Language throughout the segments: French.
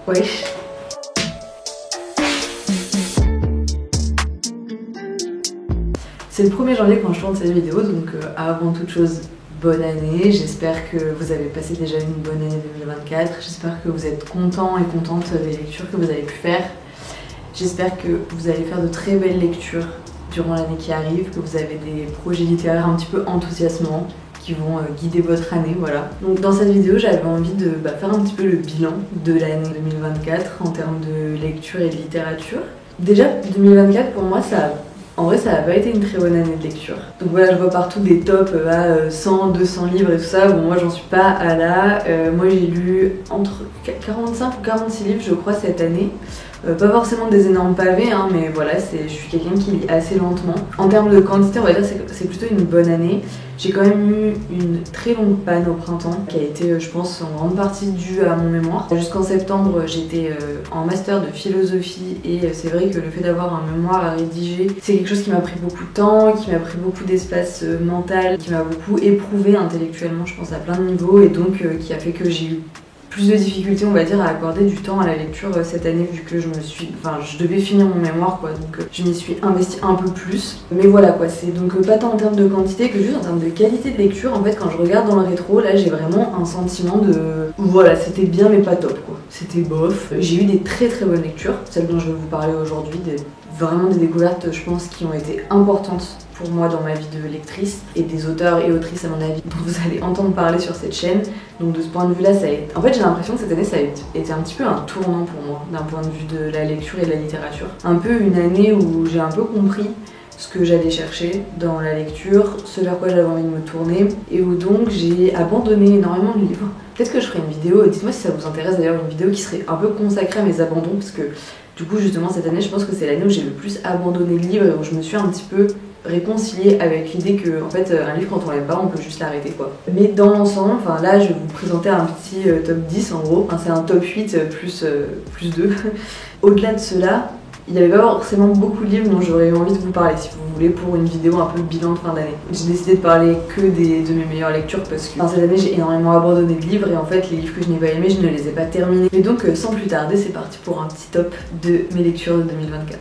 Wesh. C'est le 1er janvier quand je tourne cette vidéo, donc avant toute chose, bonne année. J'espère que vous avez passé déjà une bonne année 2024. J'espère que vous êtes contents et contentes des lectures que vous avez pu faire. J'espère que vous allez faire de très belles lectures durant l'année qui arrive, que vous avez des projets littéraires un petit peu enthousiasmants qui vont guider votre année, voilà. Donc dans cette vidéo, j'avais envie de faire un petit peu le bilan de l'année 2024 en termes de lecture et de littérature. Déjà, 2024 pour moi, en vrai, ça n'a pas été une très bonne année de lecture. Donc voilà, je vois partout des tops à 100, 200 livres et tout ça. Bon, moi, j'en suis pas à là. Moi, j'ai lu entre 45 ou 46 livres, je crois, cette année. Pas forcément des énormes pavés, hein, mais voilà, je suis quelqu'un qui lit assez lentement. En termes de quantité, on va dire que c'est plutôt une bonne année. J'ai quand même eu une très longue panne au printemps, qui a été, je pense, en grande partie due à mon mémoire. Jusqu'en septembre, j'étais en master de philosophie, et c'est vrai que le fait d'avoir un mémoire à rédiger, c'est quelque chose qui m'a pris beaucoup de temps, qui m'a pris beaucoup d'espace mental, qui m'a beaucoup éprouvé intellectuellement, je pense, à plein de niveaux, et donc qui a fait que j'ai eu plus de difficultés, on va dire, à accorder du temps à la lecture cette année, vu que je devais finir mon mémoire, quoi, donc je m'y suis investie un peu plus. Mais voilà, quoi, c'est donc pas tant en termes de quantité que juste en termes de qualité de lecture. En fait, quand je regarde dans le rétro, là, j'ai vraiment un sentiment de... Voilà, c'était bien, mais pas top, quoi. C'était bof. J'ai eu des très très bonnes lectures, celles dont je vais vous parler aujourd'hui, vraiment des découvertes, je pense, qui ont été importantes pour moi dans ma vie de lectrice, et des auteurs et autrices, à mon avis, dont vous allez entendre parler sur cette chaîne. Donc de ce point de vue-là, en fait, j'ai l'impression que cette année, ça a été un petit peu un tournant pour moi, d'un point de vue de la lecture et de la littérature. Un peu une année où j'ai un peu compris ce que j'allais chercher dans la lecture, ce vers quoi j'avais envie de me tourner, et où donc j'ai abandonné énormément de livres. Peut-être que je ferai une vidéo, dites-moi si ça vous intéresse d'ailleurs, une vidéo qui serait un peu consacrée à mes abandons, parce que du coup, justement, cette année, je pense que c'est l'année où j'ai le plus abandonné de livres et où je me suis un petit peu réconciliée avec l'idée que, en fait, un livre, quand on l'aime pas, on peut juste l'arrêter, quoi. Mais dans l'ensemble, là, je vais vous présenter un petit top 10 en gros. C'est un top 8 plus 2. Au-delà de cela, il n'y avait pas forcément beaucoup de livres dont j'aurais eu envie de vous parler, si vous voulez, pour une vidéo un peu bilan de fin d'année. J'ai décidé de parler que de mes meilleures lectures parce que cette année j'ai énormément abandonné de livres, et en fait les livres que je n'ai pas aimés, je ne les ai pas terminés. Et donc sans plus tarder, c'est parti pour un petit top de mes lectures de 2024.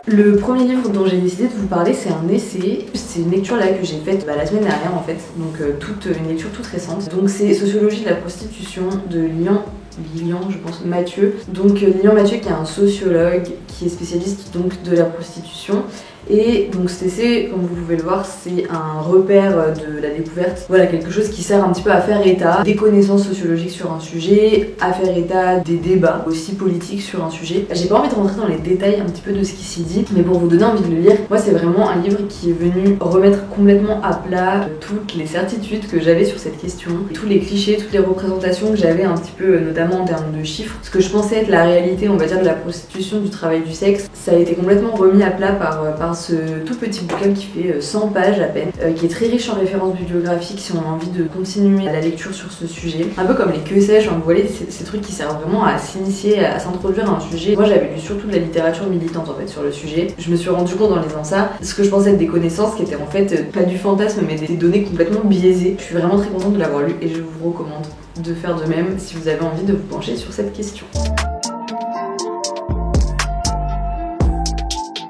Le premier livre dont j'ai décidé de vous parler, c'est un essai. C'est une lecture là que j'ai faite la semaine dernière en fait, donc une lecture toute récente. Donc c'est Sociologie de la prostitution de Lilian, je pense, Mathieu. Donc Lilian Mathieu, qui est un sociologue qui est spécialiste donc de la prostitution. Et donc cet essai, comme vous pouvez le voir, c'est un repère de la découverte. Voilà, quelque chose qui sert un petit peu à faire état des connaissances sociologiques sur un sujet, à faire état des débats aussi politiques sur un sujet. J'ai pas envie de rentrer dans les détails un petit peu de ce qui s'y dit, mais pour vous donner envie de le lire, moi c'est vraiment un livre qui est venu remettre complètement à plat toutes les certitudes que j'avais sur cette question, tous les clichés, toutes les représentations que j'avais un petit peu, notamment en termes de chiffres. Ce que je pensais être la réalité, on va dire, de la prostitution, du travail du sexe, ça a été complètement remis à plat par ce tout petit bouquin qui fait 100 pages à peine, qui est très riche en références bibliographiques si on a envie de continuer la lecture sur ce sujet. Un peu comme les que sais-je, vous voyez, ces trucs qui servent vraiment à s'initier, à s'introduire à un sujet. Moi j'avais lu surtout de la littérature militante en fait sur le sujet. Je me suis rendu compte en lisant ça, ce que je pensais être des connaissances qui étaient en fait pas du fantasme mais des données complètement biaisées. Je suis vraiment très contente de l'avoir lu et je vous recommande de faire de même si vous avez envie de vous pencher sur cette question.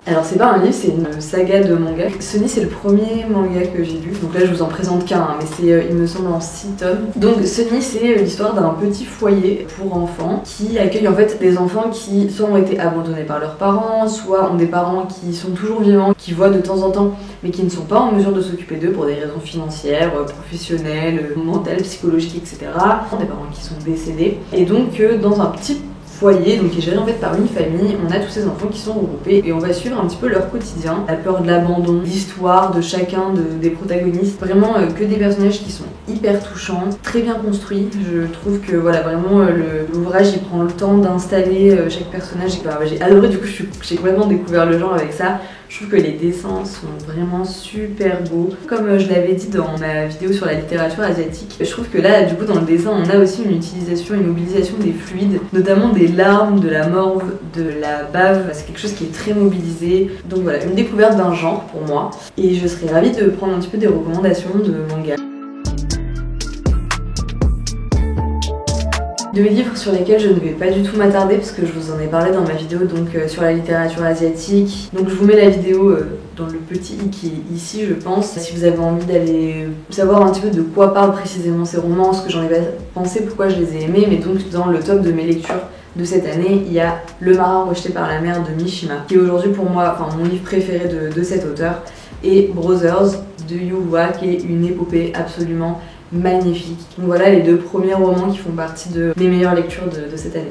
Alors c'est pas un livre, c'est une saga de manga. Sunny, c'est le premier manga que j'ai lu, donc là je vous en présente qu'un, mais c'est il me semble en 6 tomes. Donc Sunny, c'est l'histoire d'un petit foyer pour enfants qui accueille en fait des enfants qui soit ont été abandonnés par leurs parents, soit ont des parents qui sont toujours vivants, qui voient de temps en temps, mais qui ne sont pas en mesure de s'occuper d'eux pour des raisons financières, professionnelles, mentales, psychologiques, etc. Des parents qui sont décédés. Et donc dans un petit foyer, donc qui est géré en fait par une famille, on a tous ces enfants qui sont regroupés et on va suivre un petit peu leur quotidien, la peur de l'abandon, l'histoire de chacun des protagonistes, vraiment que des personnages qui sont hyper touchants, très bien construits. Je trouve que voilà, vraiment l'ouvrage il prend le temps d'installer chaque personnage. J'ai adoré, du coup j'ai complètement découvert le genre avec ça. Je trouve que les dessins sont vraiment super beaux. Comme je l'avais dit dans ma vidéo sur la littérature asiatique, je trouve que là, du coup, dans le dessin, on a aussi une utilisation, une mobilisation des fluides, notamment des larmes, de la morve, de la bave. C'est quelque chose qui est très mobilisé. Donc voilà, une découverte d'un genre pour moi. Et je serais ravie de prendre un petit peu des recommandations de manga. Deux livres sur lesquels je ne vais pas du tout m'attarder parce que je vous en ai parlé dans ma vidéo donc sur la littérature asiatique. Donc je vous mets la vidéo dans le petit i qui est ici je pense. Si vous avez envie d'aller savoir un petit peu de quoi parlent précisément ces romans, ce que j'en ai pensé, pourquoi je les ai aimés, mais donc dans le top de mes lectures de cette année, il y a Le marin rejeté par la mer de Mishima, qui est aujourd'hui pour moi mon livre préféré de cet auteur, et Brothers de Yu Hua, qui est une épopée absolument magnifique. Donc voilà les deux premiers romans qui font partie de mes meilleures lectures de cette année.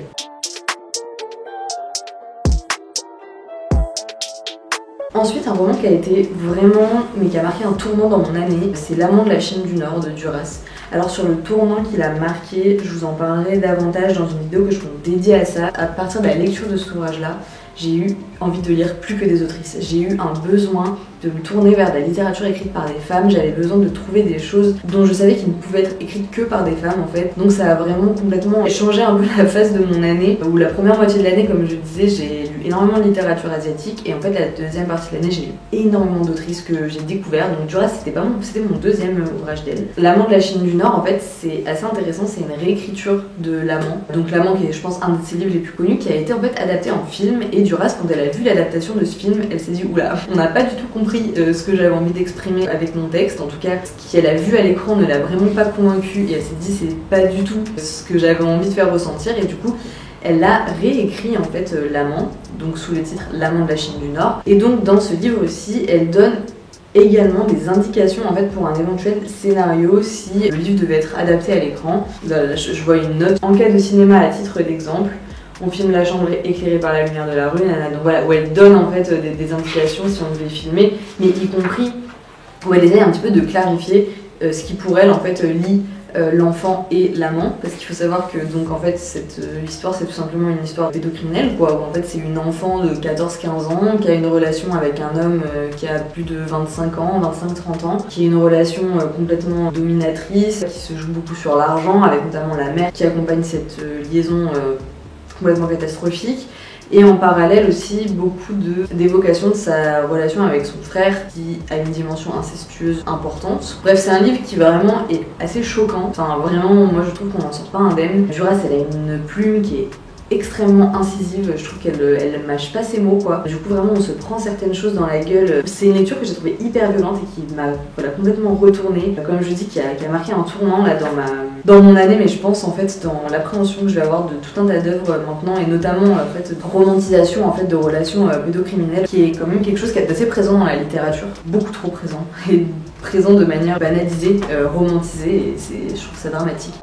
Ensuite, un roman qui a été vraiment, mais qui a marqué un tournant dans mon année, c'est L'amant de la Chine du Nord de Duras. Alors sur le tournant qu'il a marqué, je vous en parlerai davantage dans une vidéo que je compte dédier à ça. À partir de la lecture de cet ouvrage-là, j'ai eu envie de lire plus que des autrices. J'ai eu un besoin de me tourner vers de la littérature écrite par des femmes. J'avais besoin de trouver des choses dont je savais qu'ils ne pouvaient être écrites que par des femmes en fait. Donc ça a vraiment complètement changé un peu la face de mon année. Où la première moitié de l'année, comme je disais, j'ai lu énormément de littérature asiatique. Et en fait la deuxième partie de l'année, j'ai lu énormément d'autrices que j'ai découvert. Donc Duras, c'était mon deuxième ouvrage d'elle. L'amant de la Chine du Nord, en fait, c'est assez intéressant. C'est une réécriture de L'amant. Donc L'amant qui est, je pense, un de ses livres les plus connus, qui a été en fait adapté en film. Et Duras, quand elle a vu l'adaptation de ce film, elle s'est dit oula, on n'a pas du tout compris ce que j'avais envie d'exprimer avec mon texte. En tout cas, ce qu'elle a vu à l'écran ne l'a vraiment pas convaincue et elle s'est dit c'est pas du tout ce que j'avais envie de faire ressentir. Et du coup, elle a réécrit en fait L'amant, donc sous le titre L'amant de la Chine du Nord. Et donc dans ce livre aussi, elle donne également des indications en fait pour un éventuel scénario si le livre devait être adapté à l'écran. Là, je vois une note en cas de cinéma à titre d'exemple. On filme la chambre éclairée par la lumière de la rue, donc voilà, où elle donne en fait des indications si on devait filmer, mais y compris où elle essaye un petit peu de clarifier ce qui pour elle en fait lie l'enfant et l'amant, parce qu'il faut savoir que donc en fait cette histoire c'est tout simplement une histoire pédocriminelle quoi, où en fait c'est une enfant de 14-15 ans qui a une relation avec un homme qui a plus de 25 ans, 25-30 ans, qui est une relation complètement dominatrice, qui se joue beaucoup sur l'argent, avec notamment la mère qui accompagne cette liaison complètement catastrophique, et en parallèle aussi beaucoup d'évocation de sa relation avec son frère qui a une dimension incestueuse importante. Bref, c'est un livre qui vraiment est assez choquant, enfin vraiment moi je trouve qu'on n'en sort pas indemne. Duras elle a une plume qui est extrêmement incisive, je trouve qu'elle mâche pas ses mots quoi. Du coup vraiment on se prend certaines choses dans la gueule. C'est une lecture que j'ai trouvée hyper violente et qui m'a complètement retournée. Comme je dis, qui a marqué un tournant là dans mon année, mais je pense en fait dans l'appréhension que je vais avoir de tout un tas d'œuvres maintenant, et notamment en fait romantisation en fait de relations pédocriminelles, qui est quand même quelque chose qui est assez présent dans la littérature, beaucoup trop présent, et présent de manière banalisée, romantisée, et je trouve ça dramatique.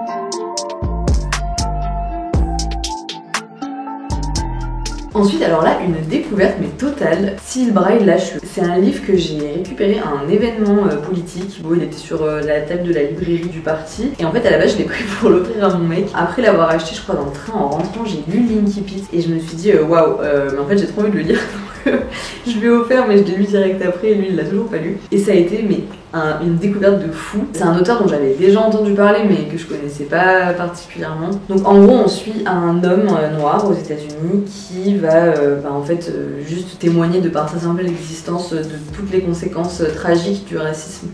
Ensuite, alors là, une découverte mais totale, S'il braille la cheveux. C'est un livre que j'ai récupéré à un événement politique. Bon, il était sur la table de la librairie du parti. Et en fait, à la base, je l'ai pris pour l'offrir à mon mec. Après l'avoir acheté, je crois, dans le train en rentrant, j'ai lu l'Incipit et je me suis dit, waouh, mais en fait, j'ai trop envie de le lire. Donc, je lui ai offert, mais je l'ai lu direct après et lui, il l'a toujours pas lu. Et ça a été, une découverte de fou. C'est un auteur dont j'avais déjà entendu parler mais que je connaissais pas particulièrement. Donc en gros on suit un homme noir aux États-Unis qui va en fait juste témoigner de par sa simple existence de toutes les conséquences tragiques du racisme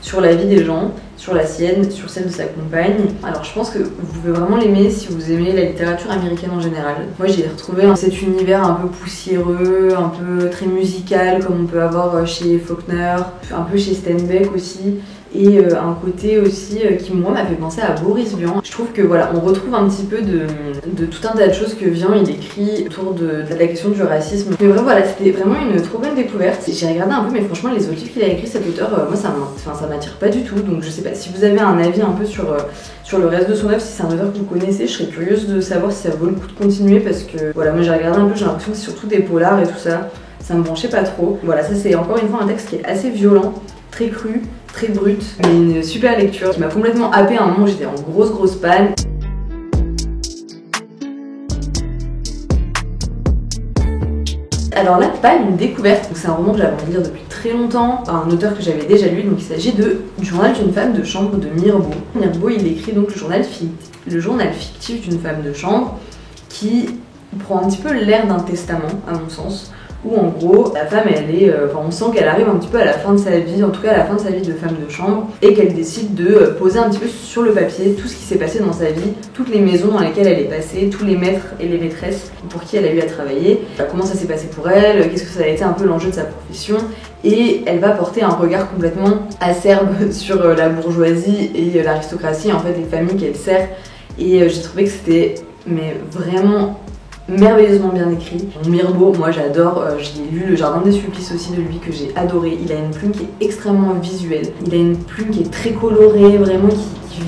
sur la vie des gens, sur la sienne, sur celle de sa compagne. Alors je pense que vous pouvez vraiment l'aimer si vous aimez la littérature américaine en général. Moi j'ai retrouvé cet univers un peu poussiéreux, un peu très musical comme on peut avoir chez Faulkner, un peu chez Steinbeck aussi, et un côté aussi qui moi m'a fait penser à Boris Vian. Je trouve que voilà, on retrouve un petit peu de tout un tas de choses que Vian il écrit autour de la question du racisme. Mais vraiment voilà, c'était vraiment une trop bonne découverte. J'ai regardé un peu, mais franchement les autres livres qu'il a écrit cet auteur, moi ça m'attire pas du tout. Donc je sais pas si vous avez un avis un peu sur le reste de son œuvre, si c'est un auteur que vous connaissez, je serais curieuse de savoir si ça vaut le coup de continuer, parce que voilà, moi j'ai regardé un peu, j'ai l'impression que c'est surtout des polars et tout ça. Ça me branchait pas trop. Voilà, ça c'est encore une fois un texte qui est assez violent, très cru, très brut, mais une super lecture qui m'a complètement happée à un moment où j'étais en grosse panne. Alors là, pas une découverte, c'est un roman que j'avais envie de lire depuis très longtemps, un auteur que j'avais déjà lu, donc il s'agit du journal d'une femme de chambre de Mirbeau. Mirbeau, il écrit donc le journal fictif d'une femme de chambre qui prend un petit peu l'air d'un testament, à mon sens, où en gros la femme elle est, on sent qu'elle arrive un petit peu à la fin de sa vie, en tout cas à la fin de sa vie de femme de chambre, et qu'elle décide de poser un petit peu sur le papier tout ce qui s'est passé dans sa vie, toutes les maisons dans lesquelles elle est passée, tous les maîtres et les maîtresses pour qui elle a eu à travailler, comment ça s'est passé pour elle, qu'est-ce que ça a été un peu l'enjeu de sa profession, et elle va porter un regard complètement acerbe sur la bourgeoisie et l'aristocratie, en fait les familles qu'elle sert, et j'ai trouvé que c'était vraiment merveilleusement bien écrit. Mirbeau, moi j'adore, j'ai lu Le Jardin des Supplices aussi de lui que j'ai adoré. Il a une plume qui est extrêmement visuelle, il a une plume qui est très colorée, vraiment qui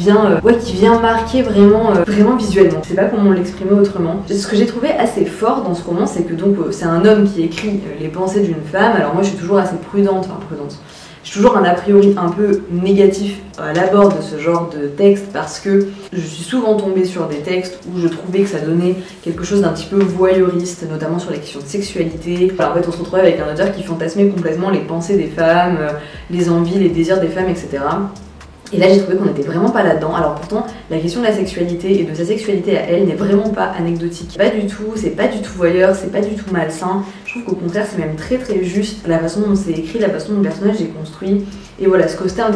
vient marquer vraiment visuellement. Je sais pas comment l'exprimer autrement. Ce que j'ai trouvé assez fort dans ce roman, c'est que donc c'est un homme qui écrit les pensées d'une femme. Alors moi je suis toujours assez prudente. J'ai toujours un a priori un peu négatif à l'abord de ce genre de texte parce que je suis souvent tombée sur des textes où je trouvais que ça donnait quelque chose d'un petit peu voyeuriste, notamment sur les questions de sexualité. Alors, en fait, on se retrouvait avec un auteur qui fantasmait complètement les pensées des femmes, les envies, les désirs des femmes, etc. Et là j'ai trouvé qu'on n'était vraiment pas là-dedans. Alors pourtant la question de la sexualité et de sa sexualité à elle n'est vraiment pas anecdotique. Pas du tout, c'est pas du tout voyeur, c'est pas du tout malsain. Je trouve qu'au contraire c'est même très très juste la façon dont c'est écrit, la façon dont le personnage est construit. Et voilà, ce côté un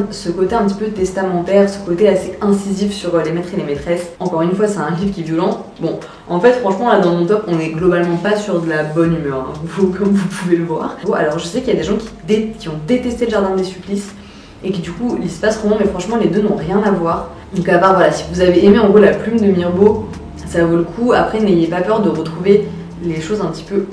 petit peu testamentaire, ce côté assez incisif sur les maîtres et les maîtresses. Encore une fois c'est un livre qui est violent. Bon, en fait franchement là dans mon top on est globalement pas sur de la bonne humeur, hein, comme vous pouvez le voir. Bon, alors je sais qu'il y a des gens qui ont détesté Le Jardin des Supplices et qui du coup lisent pas ce roman, mais franchement les deux n'ont rien à voir. Donc à part voilà, si vous avez aimé en gros la plume de Mirbeau, ça vaut le coup. Après n'ayez pas peur de retrouver les choses un petit peu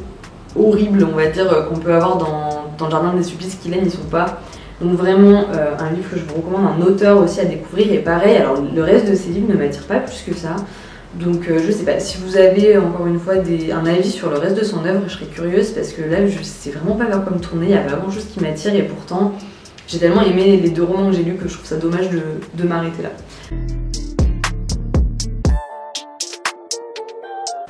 horribles, on va dire, qu'on peut avoir dans Le Jardin des Supplices qui là n'y sont pas. Donc vraiment un livre que je vous recommande, un auteur aussi à découvrir. Et pareil, alors le reste de ces livres ne m'attire pas plus que ça. Donc je sais pas, si vous avez encore une fois un avis sur le reste de son œuvre, je serais curieuse parce que là je sais vraiment pas vers quoi me tourner, il y a pas grand chose qui m'attire et pourtant j'ai tellement aimé les deux romans que j'ai lus que je trouve ça dommage de m'arrêter là.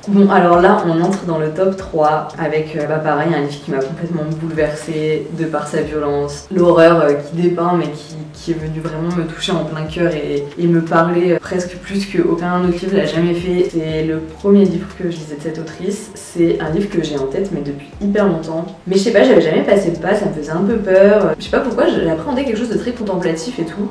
Bon alors là on entre dans le top 3 avec pareil un livre qui m'a complètement bouleversée de par sa violence, l'horreur qui dépeint mais qui est venu vraiment me toucher en plein cœur et me parler presque plus qu'aucun autre livre l'a jamais fait. C'est le premier livre que je lisais de cette autrice, c'est un livre que j'ai en tête mais depuis hyper longtemps. Mais je sais pas, j'avais jamais passé le pas, ça me faisait un peu peur, je sais pas pourquoi, j'appréhendais quelque chose de très contemplatif et tout.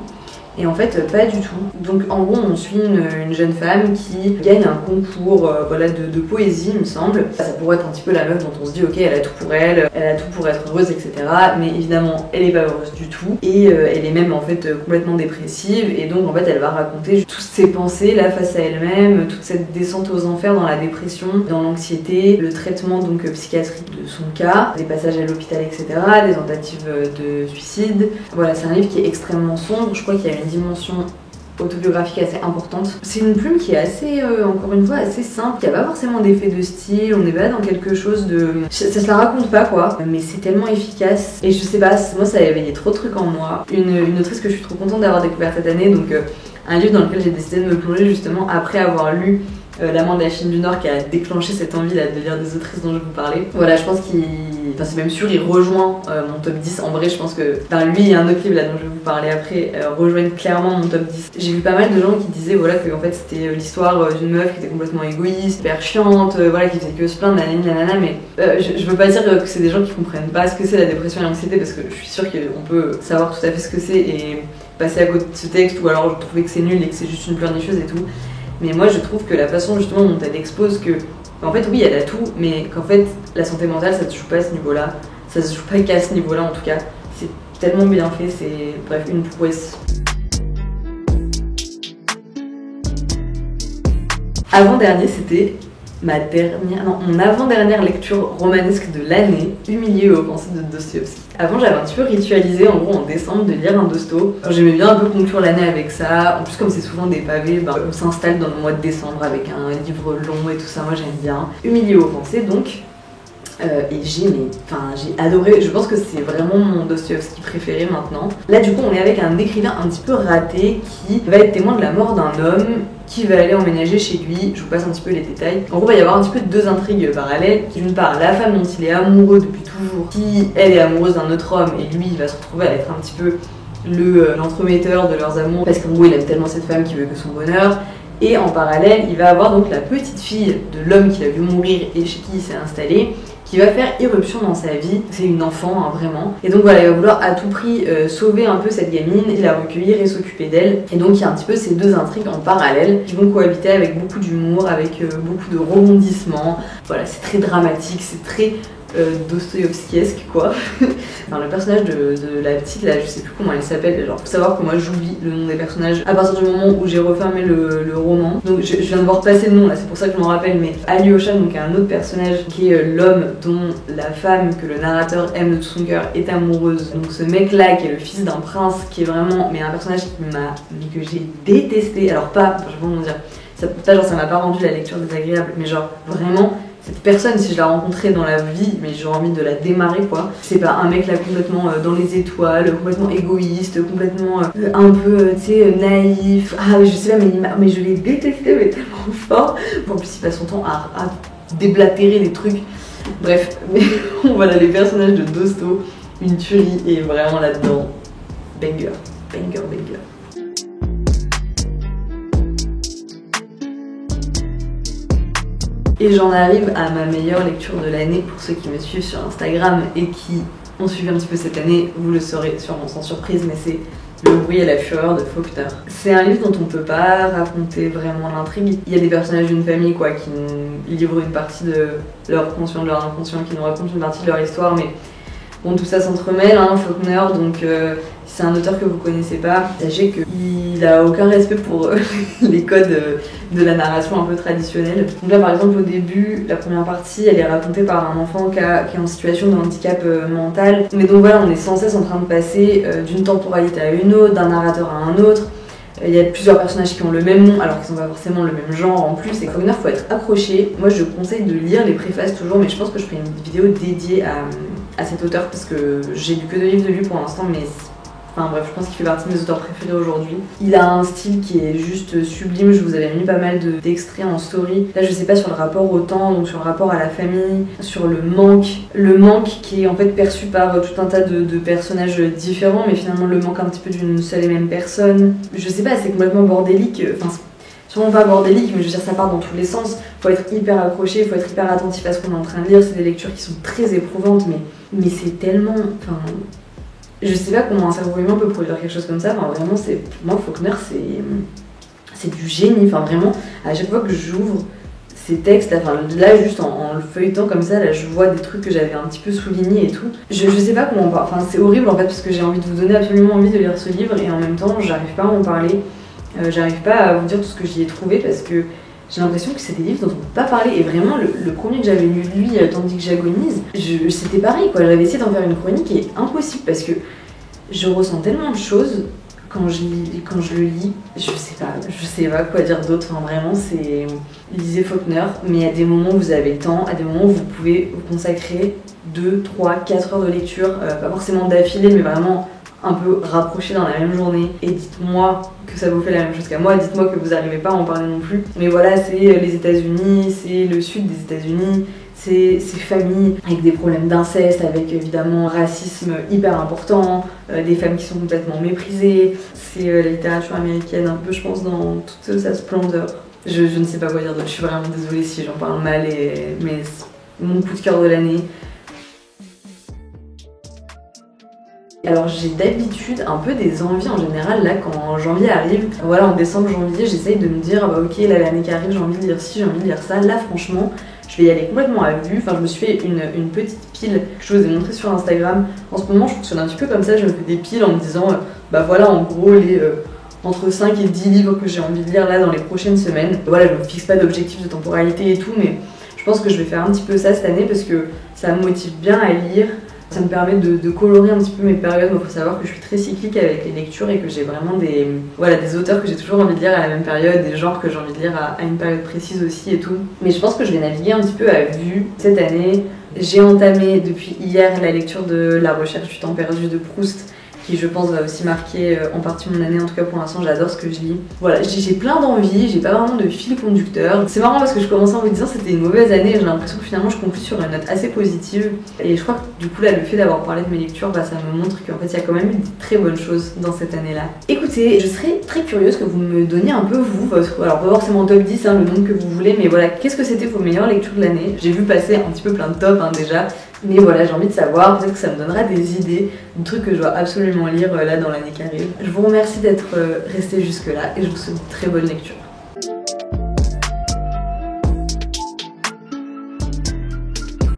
Et en fait, pas du tout. Donc en gros, on suit une jeune femme qui gagne un concours de poésie, il me semble. Ça pourrait être un petit peu la meuf dont on se dit ok, elle a tout pour elle a tout pour être heureuse, etc. Mais évidemment, elle est pas heureuse du tout. Et elle est même en fait complètement dépressive. Et donc en fait, elle va raconter toutes ses pensées là face à elle-même, toute cette descente aux enfers dans la dépression, dans l'anxiété, le traitement donc psychiatrique de son cas, des passages à l'hôpital, etc. Des tentatives de suicide. Voilà, c'est un livre qui est extrêmement sombre. Je crois qu'il y a une dimension autobiographique assez importante. C'est une plume qui est assez, encore une fois, assez simple. Il n'y a pas forcément d'effet de style, on n'est pas dans quelque chose de... Ça se la raconte pas quoi, mais c'est tellement efficace. Et je sais pas, moi ça a éveillé trop de trucs en moi. Une autrice que je suis trop contente d'avoir découvert cette année, donc un livre dans lequel j'ai décidé de me plonger justement après avoir lu L'amant de la Chine du Nord qui a déclenché cette envie là de lire des autrices dont je vous parlais. Voilà, je pense c'est même sûr, il rejoint mon top 10. En vrai, je pense que lui et un autre livre là dont je vais vous parler après rejoignent clairement mon top 10. J'ai vu pas mal de gens qui disaient voilà que en fait c'était l'histoire d'une meuf qui était complètement égoïste, hyper chiante, voilà, qui faisait que se plaindre, nanana, mais je veux pas dire que c'est des gens qui comprennent pas ce que c'est la dépression et l'anxiété parce que je suis sûre qu'on peut savoir tout à fait ce que c'est et passer à côté de ce texte ou alors trouver que c'est nul et que c'est juste une pleurnicheuse et tout. Mais moi je trouve que la façon justement dont elle expose que en fait oui elle a tout mais qu'en fait la santé mentale ça se joue pas à ce niveau-là, ça se joue pas qu'à ce niveau-là en tout cas, c'est tellement bien fait, c'est bref une prouesse. Avant-dernier c'était mon avant-dernière lecture romanesque de l'année, Humilié aux pensées de Dostoïevski. Avant j'avais un petit peu ritualisé en gros en décembre de lire un Dosto. J'aimais bien un peu conclure l'année avec ça. En plus comme c'est souvent des pavés, on s'installe dans le mois de décembre avec un livre long et tout ça, moi j'aime bien. Humilié aux pensées donc. Et j'ai adoré, je pense que c'est vraiment mon Dostoïevski préféré maintenant. Là du coup on est avec un écrivain un petit peu raté qui va être témoin de la mort d'un homme qui va aller emménager chez lui. Je vous passe un petit peu les détails. En gros il va y avoir un petit peu deux intrigues parallèles. D'une part la femme dont il est amoureux depuis toujours, qui elle est amoureuse d'un autre homme et lui il va se retrouver à être un petit peu l'entremetteur de leurs amours parce qu'en gros il aime tellement cette femme qu'il veut que son bonheur. Et en parallèle il va avoir donc la petite fille de l'homme qu'il a vu mourir et chez qui il s'est installé qui va faire irruption dans sa vie. C'est une enfant, hein, vraiment. Et donc voilà, il va vouloir à tout prix sauver un peu cette gamine et la recueillir et s'occuper d'elle. Et donc il y a un petit peu ces deux intrigues en parallèle qui vont cohabiter avec beaucoup d'humour, avec beaucoup de rebondissements. Voilà, c'est très dramatique, c'est très Dostoïevskiesque quoi. Enfin, le personnage de la petite là, je sais plus comment elle s'appelle, genre faut savoir que moi j'oublie le nom des personnages à partir du moment où j'ai refermé le roman. Donc je viens de voir passer le nom là, c'est pour ça que je m'en rappelle, mais Alyosha, donc un autre personnage qui est l'homme dont la femme que le narrateur aime de tout son cœur est amoureuse. Donc ce mec là qui est le fils d'un prince, qui est vraiment que j'ai détesté. Alors pas, je vais pas m'en dire. Ça m'a pas rendu la lecture désagréable, mais genre vraiment cette personne, si je la rencontrais dans la vie, mais j'aurais envie de la démarrer quoi. C'est pas un mec là complètement dans les étoiles, complètement égoïste, complètement un peu naïf. Ah je sais pas, mais je l'ai détesté mais tellement fort. En plus il passe son temps à déblatérer des trucs. Bref, mais voilà les personnages de Dosto, une tuerie et vraiment là-dedans, banger. Et j'en arrive à ma meilleure lecture de l'année. Pour ceux qui me suivent sur Instagram et qui ont suivi un petit peu cette année, vous le saurez sûrement sans surprise, mais c'est Le bruit et la fureur de Faulkner. C'est un livre dont on peut pas raconter vraiment l'intrigue. Il y a des personnages d'une famille quoi, qui nous livrent une partie de leur conscient, de leur inconscient, qui nous racontent une partie de leur histoire, mais bon, tout ça s'entremêle, hein, Faulkner, donc c'est un auteur que vous connaissez pas. Sachez qu'il a aucun respect pour les codes de la narration un peu traditionnelle. Donc là, par exemple, au début, la première partie, elle est racontée par un enfant qui est en situation de handicap mental. Mais donc voilà, on est sans cesse en train de passer d'une temporalité à une autre, d'un narrateur à un autre. Il y a plusieurs personnages qui ont le même nom alors qu'ils sont pas forcément le même genre en plus. Et Faulkner, faut être accroché. Moi, je conseille de lire les préfaces toujours, mais je pense que je ferai une vidéo dédiée à cet auteur parce que j'ai lu que 2 livres de lui pour l'instant, mais enfin bref, je pense qu'il fait partie de mes auteurs préférés aujourd'hui. Il a un style qui est juste sublime, je vous avais mis pas mal d'extraits en story. Là je sais pas sur le rapport au temps, donc sur le rapport à la famille, sur le manque qui est en fait perçu par tout un tas de personnages différents, mais finalement le manque un petit peu d'une seule et même personne. Je sais pas, c'est complètement bordélique, enfin sûrement pas bordélique, mais je veux dire ça part dans tous les sens. Faut être hyper accroché, faut être hyper attentif à ce qu'on est en train de lire. C'est des lectures qui sont très éprouvantes, mais c'est tellement... Enfin, je sais pas comment un cerveau humain peut produire quelque chose comme ça. Enfin, vraiment, pour moi, Faulkner, c'est du génie. Enfin, vraiment, à chaque fois que j'ouvre ces textes, là juste en le feuilletant comme ça, là, je vois des trucs que j'avais un petit peu soulignés et tout. Je sais pas comment... Enfin, c'est horrible en fait, parce que j'ai envie de vous donner absolument envie de lire ce livre, et en même temps, j'arrive pas à en parler. J'arrive pas à vous dire tout ce que j'y ai trouvé, parce que j'ai l'impression que c'est des livres dont on peut pas parler. Et vraiment, le premier que j'avais lu de lui, Tandis que j'agonise, c'était pareil quoi. J'avais essayé d'en faire une chronique et impossible parce que je ressens tellement de choses quand je le lis. Je sais pas quoi dire d'autre. Enfin, vraiment, lisez Faulkner, mais à des moments où vous avez le temps, à des moments où vous pouvez vous consacrer 2, 3, 4 heures de lecture, pas forcément d'affilée, mais vraiment un peu rapprochés dans la même journée, et dites-moi que ça vous fait la même chose qu'à moi, dites-moi que vous n'arrivez pas à en parler non plus. Mais voilà, c'est les États-Unis, c'est le sud des États-Unis, c'est ces familles avec des problèmes d'inceste, avec évidemment racisme hyper important, des femmes qui sont complètement méprisées, c'est la littérature américaine un peu, je pense, dans toute sa splendeur. Je ne sais pas quoi dire d'autre, je suis vraiment désolée si j'en parle mal, mais mon coup de cœur de l'année. Alors j'ai d'habitude un peu des envies en général, là quand janvier arrive, voilà en décembre, janvier, j'essaye de me dire bah ok là l'année qui arrive j'ai envie de lire ci, j'ai envie de lire ça, là franchement je vais y aller complètement à vue, enfin je me suis fait une petite pile que je vous ai montré sur Instagram. En ce moment je fonctionne un petit peu comme ça, je me fais des piles en me disant bah voilà en gros les entre 5 et 10 livres que j'ai envie de lire là dans les prochaines semaines. Voilà, je me fixe pas d'objectif de temporalité et tout, mais je pense que je vais faire un petit peu ça cette année parce que ça me motive bien à lire. Ça me permet de colorer un petit peu mes périodes. Il faut savoir que je suis très cyclique avec les lectures et que j'ai vraiment des auteurs que j'ai toujours envie de lire à la même période, des genres que j'ai envie de lire à une période précise aussi et tout. Mais je pense que je vais naviguer un petit peu à vue cette année. J'ai entamé depuis hier la lecture de La recherche du temps perdu de Proust, qui je pense va aussi marquer en partie mon année. En tout cas pour l'instant j'adore ce que je lis. Voilà, j'ai plein d'envies, j'ai pas vraiment de fil conducteur. C'est marrant parce que je commençais en vous disant que c'était une mauvaise année et j'ai l'impression que finalement je conclue sur une note assez positive. Et je crois que du coup là le fait d'avoir parlé de mes lectures, ça me montre qu'en fait il y a quand même eu de très bonnes choses dans cette année-là. Écoutez, je serais très curieuse que vous me donniez un peu vous, alors pas forcément top 10, le nombre que vous voulez, mais voilà, qu'est-ce que c'était vos meilleures lectures de l'année? J'ai vu passer un petit peu plein de tops déjà. Mais voilà, j'ai envie de savoir, peut-être que ça me donnera des idées, de trucs que je dois absolument lire là dans l'année qui arrive. Je vous remercie d'être resté jusque là et je vous souhaite une très bonne lecture.